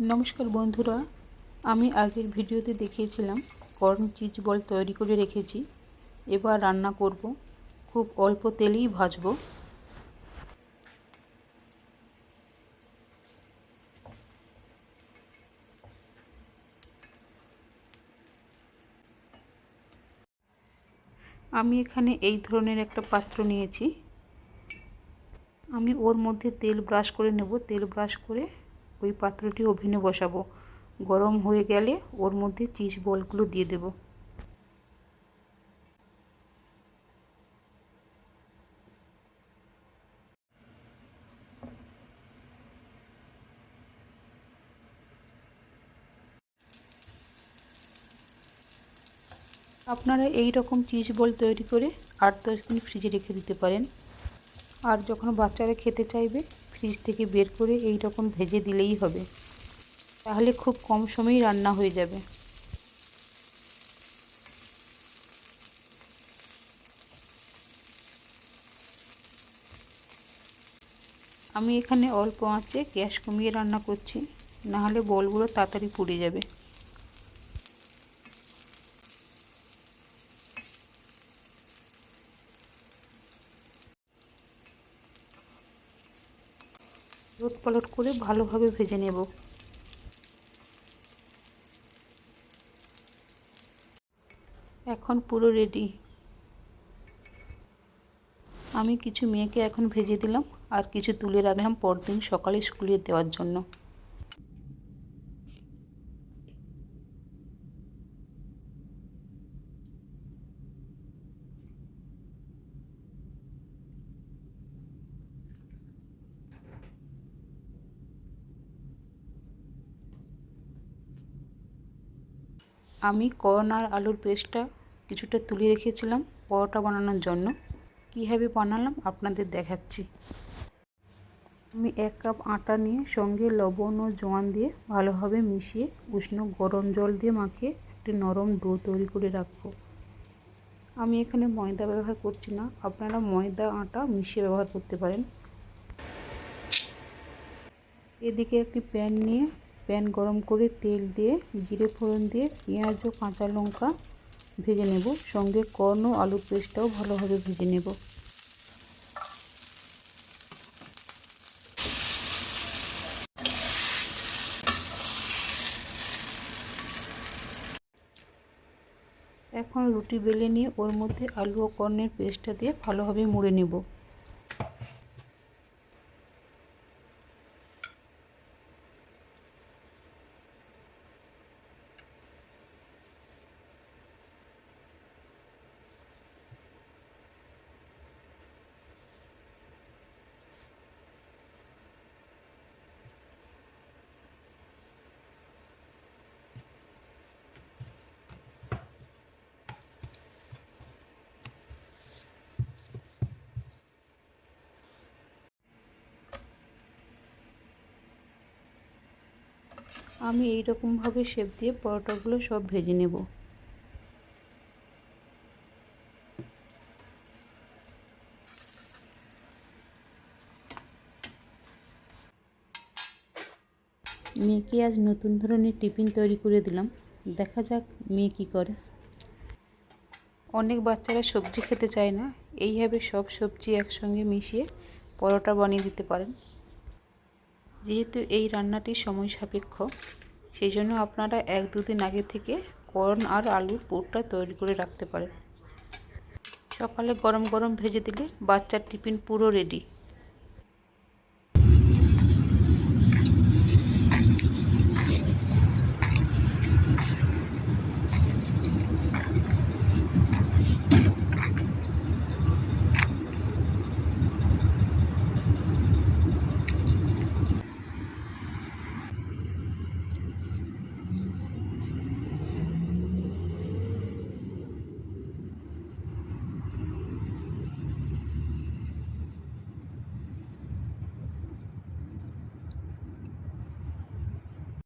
নমস্কার বন্ধুরা, আমি আগের ভিডিওতে দেখিয়েছিলাম কর্ন চিজ বল তৈরি করে রেখেছি। এবার রান্না করব, খুব অল্প তেলেই ভাজবো। আমি এখানে এই ধরনের একটা পাত্র নিয়েছি। আমি ওর মধ্যে তেল ব্রাশ করে নেব। তেল ব্রাশ করে ওই পাত্রটি ওভেনে বসাবো। গরম হয়ে গেলে ওর মধ্যে চিজ বলগুলো দিয়ে দেব। আপনারা এই রকম চিজ বল তৈরি করে 8-10 দিন ফ্রিজে রেখে দিতে পারেন। আর যখন বাচ্চারা খেতে চাইবে ফ্রিজ থেকে বের করে এই রকম ভেজে দিলেই হবে। তাহলে খুব কম সময়েই রান্না হয়ে যাবে। আমি এখানে অল্প আঁচে গ্যাস কমিয়ে রান্না করছি, নাহলে বলগুলো তাড়াতাড়ি পুড়ে যাবে। উলট পালট করে ভালোভাবে ভেজে নেব। এখন পুরো রেডি। আমি কিছু মেয়েকে এখন ভেজে দিলাম, আর কিছু তুলে রাখলাম পরদিন সকালে স্কুলে দেওয়ার জন্য। আমি কর্ন আর আলুর পেস্টটা কিছুটা তুলে রেখেছিলাম পরোটা বানানোর জন্য। কীভাবে বানালাম আপনাদের দেখাচ্ছি। আমি 1 কাপ আটা নিয়ে সঙ্গে লবণ ও জোয়ান দিয়ে ভালোভাবে মিশিয়ে উষ্ণ গরম জল দিয়ে মাখিয়ে একটি নরম ডো তৈরি করে রাখবো। আমি এখানে ময়দা ব্যবহার করছি না, আপনারা ময়দা আটা মিশিয়ে ব্যবহার করতে পারেন। এদিকে একটি প্যান নিয়ে প্যান গরম করে তেল দিয়ে জিরে ফোড়ন দিয়ে পেঁয়াজ ও কাঁচা লঙ্কা ভেজে নেব। সঙ্গে কর্ন ও আলুর পেস্টটাও ভালোভাবে ভেজে নেব। এখন রুটি বেলে নিয়ে ওর মধ্যে আলু ও কর্নের পেস্টটা দিয়ে ভালোভাবে মুড়ে নেব। আমি এই রকমভাবে শেপ দিয়ে পরোটাগুলো সব ভেজে নেব। মেয়েকে আজ নতুন ধরনের টিফিন তৈরি করে দিলাম, দেখা যাক মেয়ে কী করে। অনেক বাচ্চারা সবজি খেতে চায় না, এইভাবে সব সবজি একসঙ্গে মিশিয়ে পরোটা বানিয়ে দিতে পারেন। যেহেতু এই রান্নাটি সময় সাপেক্ষ, সেই জন্য আপনারা 1-2 দিন আগে থেকে কর্ন আর আলুর পুরটা তৈরি করে রাখতে পারেন। সকালে গরম গরম ভেজে দিলে বাচ্চার টিফিন পুরো রেডি।